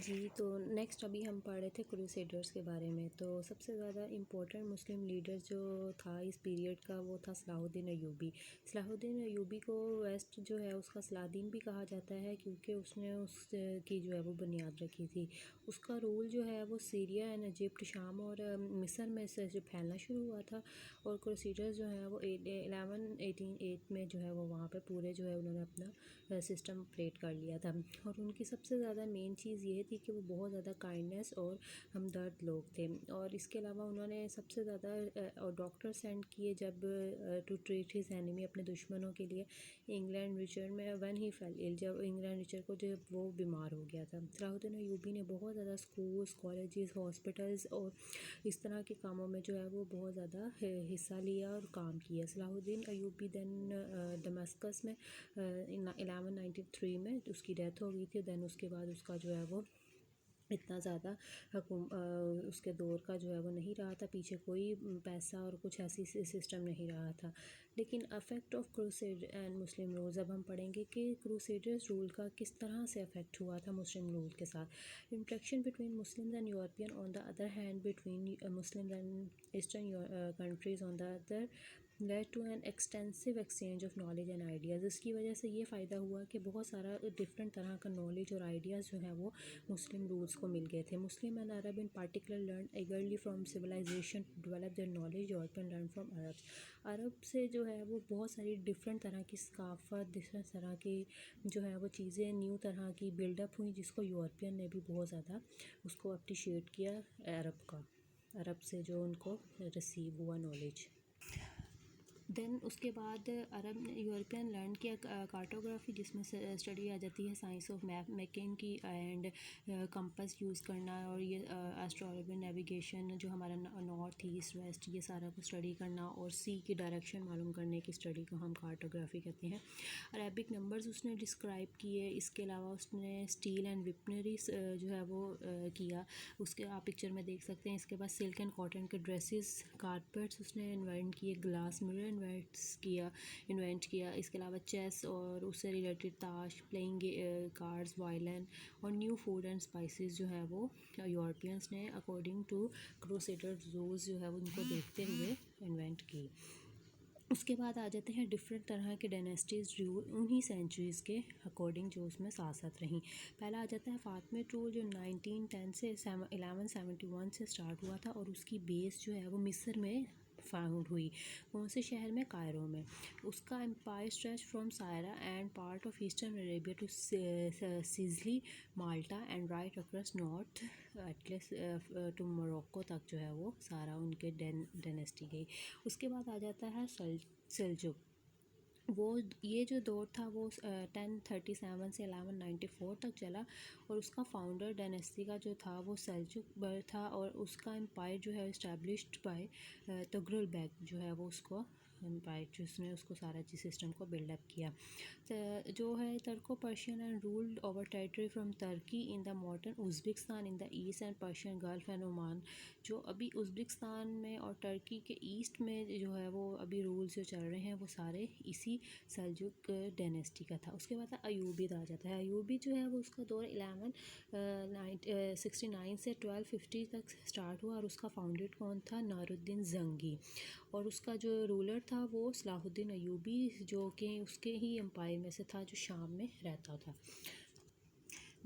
جی، تو نیکسٹ ابھی ہم پڑھ رہے تھے کروسیڈرز کے بارے میں. تو سب سے زیادہ امپورٹنٹ مسلم لیڈر جو تھا اس پیریڈ کا وہ تھا صلاح الدین ایوبی. صلاح الدین ایوبی کو ویسٹ جو ہے اس کا صلاح الدین بھی کہا جاتا ہے کیونکہ اس نے اس کی جو ہے وہ بنیاد رکھی تھی. اس کا رول جو ہے وہ سیریا اینڈ ایجپٹ، شام اور مصر میں سے جو پھیلنا شروع ہوا تھا، اور کروسیڈرز جو ہیں وہ 1188 میں جو ہے وہ وہاں پہ پورے جو ہے انہوں نے اپنا سسٹم کریٹ کر لیا تھا. اور ان کی سب سے زیادہ مین چیز یہ تھی کہ وہ بہت زیادہ کائنڈنیس اور ہمدرد لوگ تھے. اور اس کے علاوہ انہوں نے سب سے زیادہ ڈاکٹر سینڈ کیے جب ٹو ٹریٹ ہز اینیمی، اپنے دشمنوں کے لیے، انگلینڈ ریچر میں وین ہی فیل ایل، جب انگلینڈ ریچر کو جب وہ بیمار ہو گیا تھا. صلاح الدین ایوبی نے بہت زیادہ اسکولس، کالجز، ہاسپٹلز اور اس طرح کے کاموں میں جو ہے وہ بہت زیادہ حصہ لیا اور کام کیا. صلاح الدین ایوبی دین دمسکس میں 1193 میں اس کی ڈیتھ ہو گئی تھی. دین اس کے بعد اس کا جو ہے وہ اتنا زیادہ اس کے دور کا جو ہے وہ نہیں رہا تھا، پیچھے کوئی پیسہ اور کچھ ایسی سسٹم نہیں رہا تھا. لیکن effect of crusade and Muslim rules, اب ہم پڑھیں گے کہ کروسیڈرز رول کا کس طرح سے افیکٹ ہوا تھا مسلم رول کے ساتھ. Interaction between Muslims and European on the other hand, between Muslims and Eastern countries on the other, lead to an extensive exchange of knowledge and ideas. اس کی وجہ سے یہ فائدہ ہوا کہ بہت سارا ڈفرینٹ طرح کا نالج اور آئیڈیاز جو ہیں وہ مسلم رولز کو مل گئے تھے. Muslim and Arab in particular learn eagerly from civilization to develop their knowledge, European learn from Arab. عرب سے جو ہے وہ بہت ساری ڈفرینٹ طرح کی ثقافت، ڈفرینٹ طرح کی جو ہے وہ چیزیں نیو طرح کی بلڈ اپ ہوئیں، جس کو یورپین نے بھی بہت زیادہ اس کو اپریشیٹ کیا عرب سے جو ان کو ریسیو ہوا نالج. دین اس کے بعد عرب یورپین لرن کیا کارٹوگرافی، جس میں اسٹڈی آ جاتی ہے سائنس آف میپ میکنگ کی اینڈ کمپس یوز کرنا، اور یہ ایسٹرولوجی، نیویگیشن، جو ہمارا نارتھ ایسٹ ویسٹ، یہ سارا کو اسٹڈی کرنا، اور سی کی ڈائریکشن معلوم کرنے کی اسٹڈی کو ہم کارٹوگرافی کہتے ہیں. عربک نمبرز اس نے ڈسکرائب کیے. اس کے علاوہ اس نے اسٹیل اینڈ ویپنریز جو ہے وہ کیا، اس کے آپ پکچر میں دیکھ سکتے ہیں. اس کے بعد سلک اینڈ کاٹن کے ڈریسز، کارپیٹس اس نے انوینٹ کیے، گلاس مرر انوینٹ کیا. اس کے علاوہ چیس اور اس سے ریلیٹڈ تاش، پلینگ کارڈز، وائلن، اور نیو فوڈ اینڈ اسپائسیز جو ہے وہ یورپینس نے اکارڈنگ ٹو کروسیڈرز رولز جو ہے وہ ان کو دیکھتے ہوئے انوینٹ کی. اس کے بعد آ جاتے ہیں ڈفرینٹ طرح کے ڈائنیسٹیز رول انہی سینچریز کے اکارڈنگ جو اس میں ساتھ ساتھ رہیں. پہلا آ جاتا ہے فاطمید رول، جو 1910 سے 1171 سے اسٹارٹ ہوا تھا، اور اس کی بیس جو ہے وہ مصر میں فاؤنڈ ہوئی. کون سے شہر میں؟ کائرو میں. اس کا empire stretch from Syria and part of Eastern Arabia to Sicily, Malta and right across North Atlas to Morocco تک جو ہے وہ سارا ان کے ڈائنیسٹی گئی. اس کے بعد آ جاتا ہے سلجوق. یہ جو دور تھا وہ 1037 سے 1194 تک چلا، اور اس کا فاؤنڈر ڈائنیسٹی کا جو تھا وہ سلجوق تھا، اور اس کا امپائر جو ہے اسٹیبلشڈ بائی تغرل بیگ جو ہے وہ اس کو امپائر جس نے اس کو سارا چیز سسٹم کو بلڈ اپ کیا. جو ہے Turco Persian and ruled over territory from Turkey in the modern Uzbekistan in the east and Persian Gulf and Oman. جو ابھی ازبکستان میں اور ترکی کے ایسٹ میں جو ہے وہ ابھی رولز جو چل رہے ہیں وہ سارے اسی سلجوق ڈائنیسٹی کا تھا. اس کے بعد ایوبی آ جاتا ہے. ایوبی جو ہے وہ اس کا دور 1169 سے 1250 تک اسٹارٹ ہوا، اور اس کا فاؤنڈر کون تھا؟ نار الدین زنگی. اور اس کا جو رولر تھا وہ صلاح الدین ایوبی، جو کہ اس کے ہی امپائر میں سے تھا جو شام میں رہتا تھا.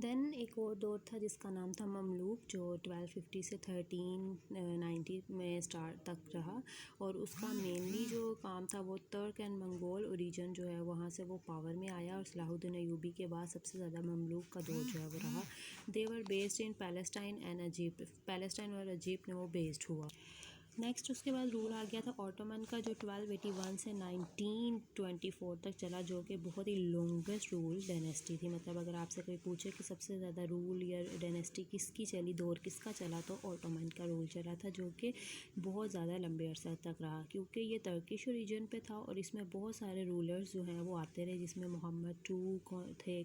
دین ایک اور دور تھا جس کا نام تھا مملوک، جو 1250 سے 1390 میں اسٹارٹ تک رہا، اور اس کا مینلی جو کام تھا وہ ترک اینڈ منگول اوریجن جو ہے وہاں سے وہ پاور میں آیا، اور صلاح الدین ایوبی کے بعد سب سے زیادہ مملوک کا دور جو ہے وہ رہا. They were based in Palestine and Egypt. Palestine اور ایجپٹ میں وہ بیسڈ ہوا. نیکسٹ اس کے بعد رول آ گیا تھا اوٹومن کا، جو 1281 سے 1924 تک چلا، جو کہ بہت ہی لانگسٹ رول ڈائنیسٹی تھی. مطلب اگر آپ سے کوئی پوچھے کہ سب سے زیادہ رول یا ڈائنیسٹی کس کی چلی، دور کس کا چلا، تو اوٹومن کا رول چلا تھا، جو کہ بہت زیادہ لمبے عرصہ تک رہا، کیونکہ یہ ترکش اوریجن پہ تھا، اور اس میں بہت سارے رولرز جو ہیں وہ آتے رہے، جس میں محمد تھے،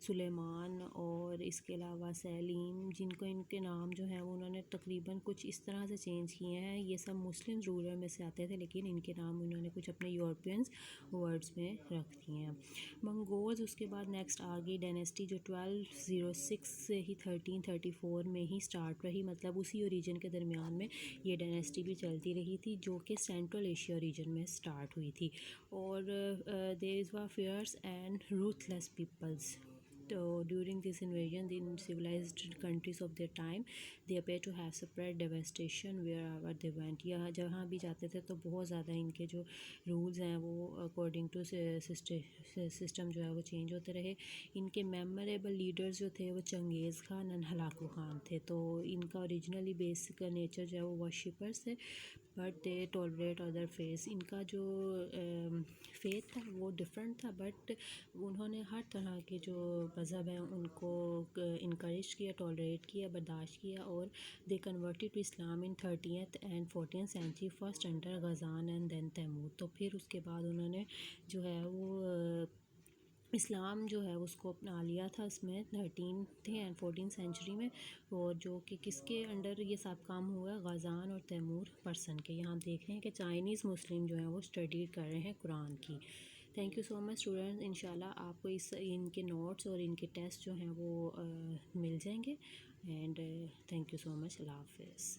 سلیمان، اور اس کے علاوہ سلیم، جن کو ان کے نام جو ہیں وہ انہوں نے تقریباً کچھ اس طرح سے چینج کیے ہیں ہیں یہ سب مسلم رولر میں سے آتے تھے، لیکن ان کے نام انہوں نے کچھ اپنے یورپینس ورڈز میں رکھ دیے ہیں۔ منگولز اس کے بعد نیکسٹ آ گئی ڈائنیسٹی جو 1206 سے ہی 1334 میں ہی سٹارٹ رہی، مطلب اسی اوریجن کے درمیان میں یہ ڈائنیسٹی بھی چلتی رہی تھی جو کہ سینٹرل ایشیا ریجن میں سٹارٹ ہوئی تھی۔ اور these were fierce and ruthless peoples. So during this invasion, in civilized countries of their time, they appear to have spread devastation wherever they went. یا جہاں بھی جاتے تھے تو بہت زیادہ ان کے جو رولز ہیں وہ اکارڈنگ ٹو سسٹم جو ہے وہ چینج ہوتے رہے۔ ان کے میموریبل لیڈرز جو تھے وہ چنگیز خان اینڈ ہلاکو خان تھے۔ تو ان کا اوریجنلی بیسک نیچر جو ہے وہ ورشپرس تھے، but they tolerate other faith. ان کا جو فیتھ تھا وہ ڈفرینٹ تھا، بٹ انہوں نے ہر طرح کے جو مذہب ہیں ان کو انکریج کیا، ٹالریٹ کیا، برداشت کیا، اور they converted to Islam in 30th and 14th century first under Ghazan and then Timur. تو پھر اس کے بعد انہوں نے جو ہے وہ اسلام جو ہے اس کو اپنا لیا تھا اس میں 13th اینڈ 14th century میں، اور جو کہ کس کے انڈر یہ سب کام ہوا ہے، غزان اور تیمور پرسن کے. یہاں آپ دیکھ رہے ہیں کہ چائنیز مسلم جو ہیں وہ اسٹڈی کر رہے ہیں قرآن کی. Thank you so much students. انشاءاللہ آپ کو ان کے نوٹس اور ان کے ٹیسٹ جو ہیں وہ مل جائیں گے. اینڈ تھینک یو سو مچ. اللہ حافظ.